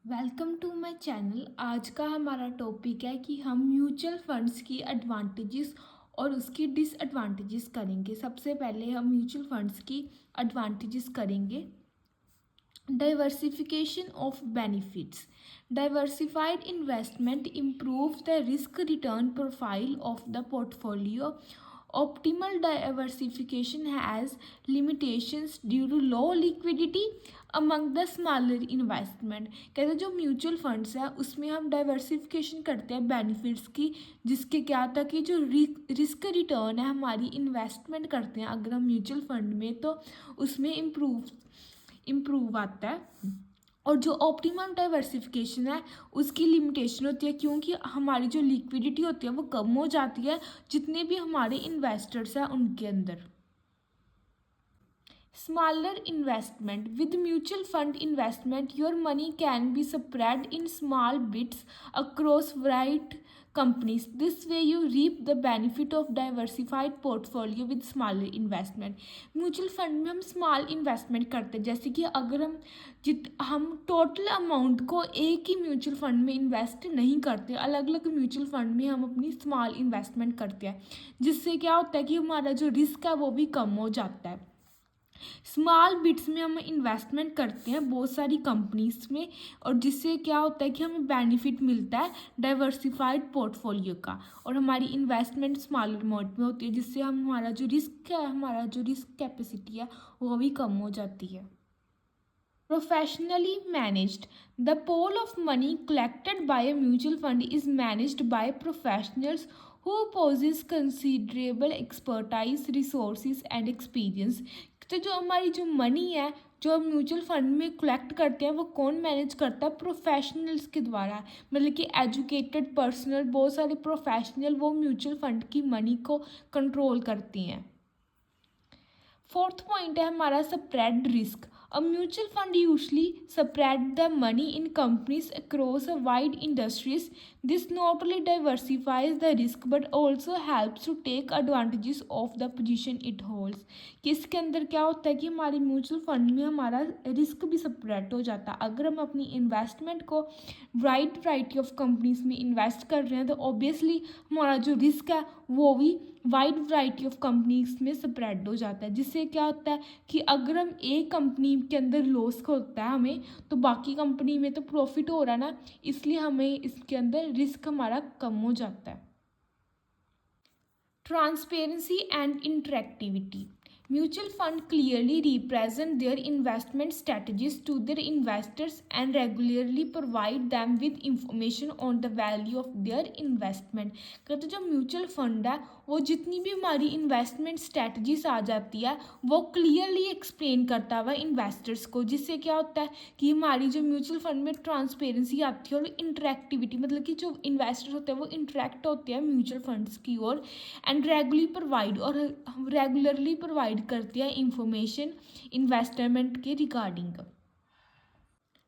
Welcome to my channel. आज का हमारा टॉपिक है कि हम म्यूचुअल फंड्स की एडवांटेजेस और उसकी डिसएडवांटेजेस करेंगे। सबसे पहले हम म्यूचुअल फंड्स की एडवांटेजेस करेंगे। Diversification of benefits. Diversified investment improves the risk return profile of the portfolio. Optimal diversification has limitations due to low liquidity among the smaller investment। कहते हैं जो म्यूचुअल फंड्स है उसमें हम डाइवर्सिफिकेशन करते हैं बेनिफिट्स की, जिसके क्या होता है कि जो रिस्क रिटर्न है हमारी इन्वेस्टमेंट करते हैं अगर हम म्यूचुअल फंड में, तो उसमें इम्प्रूव आता है। और जो ऑप्टिमम डाइवर्सिफिकेशन है उसकी लिमिटेशन होती है, क्योंकि हमारी जो लिक्विडिटी होती है वो कम हो जाती है जितने भी हमारे इन्वेस्टर्स हैं उनके अंदर। Smaller investment. With mutual fund investment, your money can be spread in small bits across varied companies. This way, you reap the benefit of diversified portfolio with smaller investment. Mutual fund में हम small investment करते हैं, जैसे कि अगर हम total amount को एक ही म्यूचुअल फंड में इन्वेस्ट नहीं करते, अलग अलग म्यूचुअल फंड में हम अपनी स्मॉल इन्वेस्टमेंट करते हैं, जिससे क्या होता है कि हमारा जो रिस्क है वो भी कम हो जाता है। स्मॉल बिट्स में हम इन्वेस्टमेंट करते हैं बहुत सारी कंपनीज में, और जिससे क्या होता है कि हमें बेनिफिट मिलता है डाइवर्सिफाइड पोर्टफोलियो का, और हमारी इन्वेस्टमेंट स्मॉलर अमाउंट में होती है, जिससे हमारा जो रिस्क कैपेसिटी है वो भी कम हो जाती है। Professionally managed. The pool of money collected by a mutual fund is managed by professionals who possess considerable expertise, resources and experience. तो जो हमारी जो मनी है जो हम म्यूचुअल फंड में कलेक्ट करते हैं वो कौन मैनेज करता है? प्रोफेशनल्स के द्वारा, मतलब कि एजुकेटेड पर्सनल, बहुत सारे प्रोफेशनल वो म्यूचुअल फंड की मनी को कंट्रोल करती हैं। फोर्थ पॉइंट है हमारा spread risk. A mutual fund usually spread the money in companies across a wide industries. This not only diversifies the risk but also helps to take advantages of the position it holds. कि इसके अंदर क्या होता है कि हमारे mutual fund में हमारा रिस्क भी स्प्रेड हो जाता है। अगर हम अपनी इन्वेस्टमेंट को वैरायटी ऑफ कंपनीज में इन्वेस्ट कर रहे हैं तो ऑब्वियसली हमारा जो रिस्क है वो भी वाइड वैरायटी ऑफ कंपनीज में स्प्रेड हो जाता है, जिससे क्या होता है कि अगर हम एक कंपनी के अंदर लॉस होता है हमें, तो बाकी कंपनी में तो प्रॉफिट हो रहा है ना, इसलिए हमें इसके अंदर रिस्क हमारा कम हो जाता है। Transparency and interactivity. Mutual fund clearly represent their investment strategies to their investors and regularly provide them with information on the value of their investment। कहते जो म्यूचुअल फंड है वो जितनी भी हमारी इन्वेस्टमेंट स्ट्रेटजीज आ जाती है वो क्लियरली एक्सप्लेन करता हुआ इन्वेस्टर्स को, जिससे क्या होता है कि हमारी जो म्यूचुअल फंड में ट्रांसपेरेंसी आती है और इंटरेक्टिविटी, मतलब कि जो इन्वेस्टर्स होते हैं वो इंटरेक्ट होते हैं म्यूचुअल फंड्स की ओर, एंड रेगुलरली प्रोवाइड करती है इंफॉर्मेशन इन्वेस्टमेंट के regarding.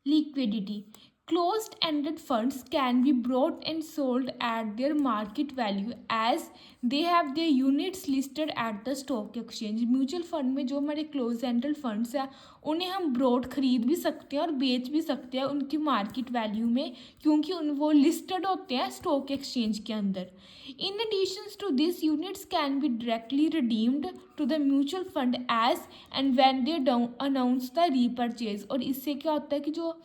Liquidity. Closed ended funds can be bought and sold at their market value as they have their units listed at the stock exchange। Mutual fund में जो हमारे close ended funds हैं उन्हें हम broad खरीद भी सकते हैं और बेच भी सकते हैं उनकी मार्केट वैल्यू में, क्योंकि वो लिस्टेड होते हैं स्टॉक एक्सचेंज के अंदर। In addition to this units can be directly redeemed to the mutual fund as and when they announce the repurchase. और इससे क्या होता है कि जो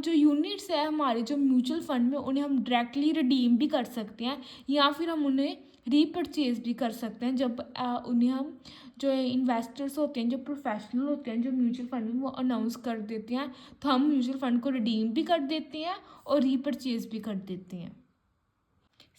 यूनिट्स है हमारे जो म्यूचुअल फंड में उन्हें हम डायरेक्टली रिडीम भी कर सकते हैं, या फिर हम उन्हें रीपरचेज भी कर सकते हैं जब उन्हें हम जो इन्वेस्टर्स होते हैं, जो प्रोफेशनल होते हैं, जो म्यूचुअल फंड में वो अनाउंस कर देते हैं, तो हम म्यूचुअल फंड को रिडीम भी कर देते हैं और रीपरचेज भी कर देते हैं।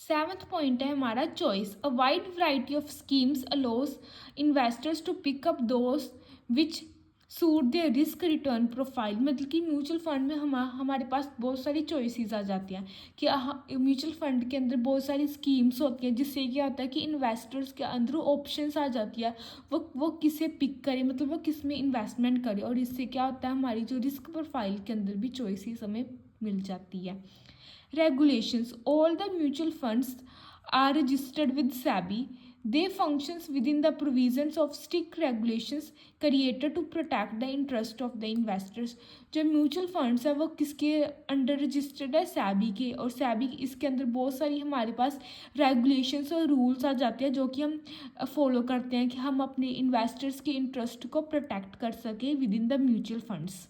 सेवन्थ पॉइंट है हमारा choice. A wide variety of schemes allows investors to pick up those which suit their risk return profile. मतलब कि म्यूचुअल फंड में हमारे पास बहुत सारी चॉइसेस आ जाती हैं कि म्यूचुअल फंड के अंदर बहुत सारी स्कीम्स होती हैं, जिससे क्या होता है कि इन्वेस्टर्स के अंदर ऑप्शंस आ जाती है वो किसे पिक करे, मतलब वो किस में इन्वेस्टमेंट करे, और इससे क्या होता है हमारी जो रिस्क प्रोफाइल के अंदर भी चॉइसेस हमें मिल जाती है। Regulations. All the mutual funds are registered with SEBI. They functions within the provisions of strict regulations created to protect the interest of the investors. जो म्यूचुअल फंड्स है वो किसके अंडर रजिस्टर्ड है, सैबी के, और सैबी इसके अंदर बहुत सारी हमारे पास रेगुलेशंस और रूल्स आ जाते हैं जो कि हम फॉलो करते हैं कि हम अपने इन्वेस्टर्स के इंटरेस्ट को प्रोटेक्ट कर सकें with in the mutual funds.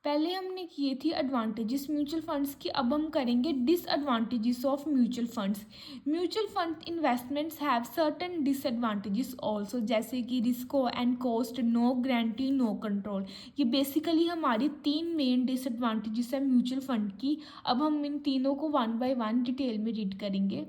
पहले हमने किए थी एडवांटेजेस म्यूचुअल फंड्स की, अब हम करेंगे disadvantages of mutual funds. Mutual fund investments have certain disadvantages also, जैसे कि risk and cost, no guarantee, no control. ये बेसिकली हमारी 3 मेन डिसएडवांटेजेस है म्यूचुअल फंड की। अब हम इन तीनों को 1 बाय 1 डिटेल में रीड करेंगे।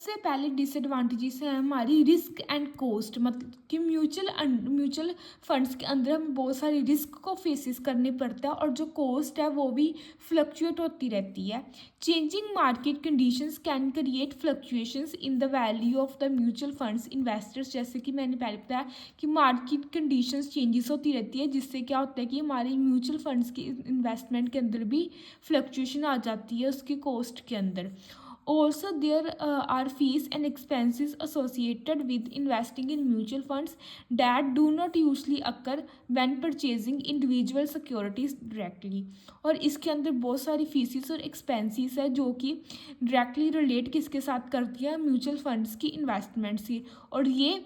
सबसे पहले डिसएडवांटेजेस है हमारी रिस्क एंड कॉस्ट, मतलब कि म्यूचुअल फंड्स के अंदर हमें बहुत सारी रिस्क को फेसेस करने पड़ता है और जो कॉस्ट है वो भी फ्लक्चुएट होती रहती है। Changing market conditions can create fluctuations in the value of the mutual funds investors, जैसे कि मैंने पहले बताया कि मार्केट कंडीशंस चेंजेस होती रहती है, जिससे क्या होता है कि हमारे म्यूचुअल फंड्स के इन्वेस्टमेंट के अंदर भी फ्लक्चुएशन आ जाती है उसकी कॉस्ट के अंदर। Also, there are fees and expenses associated with investing in mutual funds that do not usually occur when purchasing individual securities directly. और इसके अंदर बहुत सारी फीसिस और एक्सपेंसेस है जो कि डायरेक्टली रिलेट किसके साथ करती है, म्यूचुअल फंड्स की इन्वेस्टमेंट से। और ये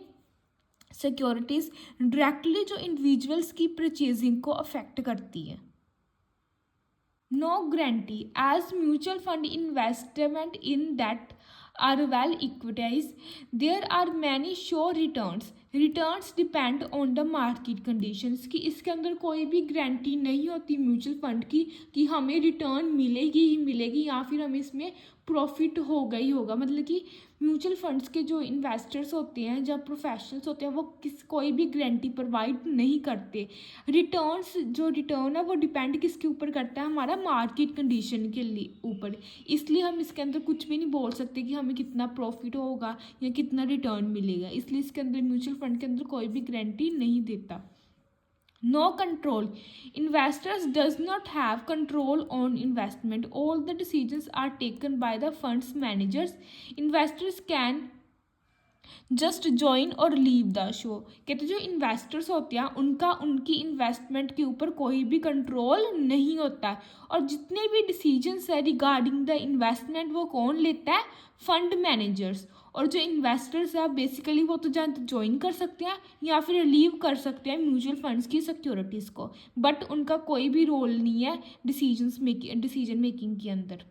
सिक्योरिटीज़ डायरेक्टली जो इंडिविजुअल्स की परचेजिंग को अफेक्ट करती है। No guarantee, as mutual fund investment in that are well equitized, there are many sure returns. Returns depend on the market conditions, कि इसके अंदर कोई भी गारंटी नहीं होती म्यूचुअल फंड की कि हमें रिटर्न मिलेगी ही मिलेगी या फिर हमें इसमें प्रॉफिट होगा ही होगा। मतलब कि म्यूचुअल फंड्स के जो इन्वेस्टर्स होते हैं, जब प्रोफेशनल्स होते हैं, वो कोई भी गारंटी प्रोवाइड नहीं करते। रिटर्न है वो डिपेंड किसके ऊपर करता है, हमारा मार्केट कंडीशन के ऊपर। इसलिए हम इसके अंदर कुछ भी नहीं बोल सकते कि हमें कितना प्रॉफिट होगा या कितना रिटर्न मिलेगा, इसलिए इसके अंदर म्यूचुअल फंड के अंदर कोई भी गारंटी नहीं देता। No control. Investors does not have control on investment. All the decisions are taken by the funds managers. Investors can just join और लीव द शो। कहते जो इन्वेस्टर्स होते हैं उनका उनकी इन्वेस्टमेंट के ऊपर कोई भी कंट्रोल नहीं होता, और जितने भी डिसीजंस है रिगार्डिंग द इन्वेस्टमेंट वो कौन लेता है, फंड मैनेजर्स। और जो इन्वेस्टर्स है बेसिकली वो तो ज्वाइन कर सकते हैं या फिर लीव कर सकते हैं म्यूचुअल फंड्स की सिक्योरिटीज़ को, बट उनका कोई भी रोल नहीं है डिसीजन मेकिंग के अंदर।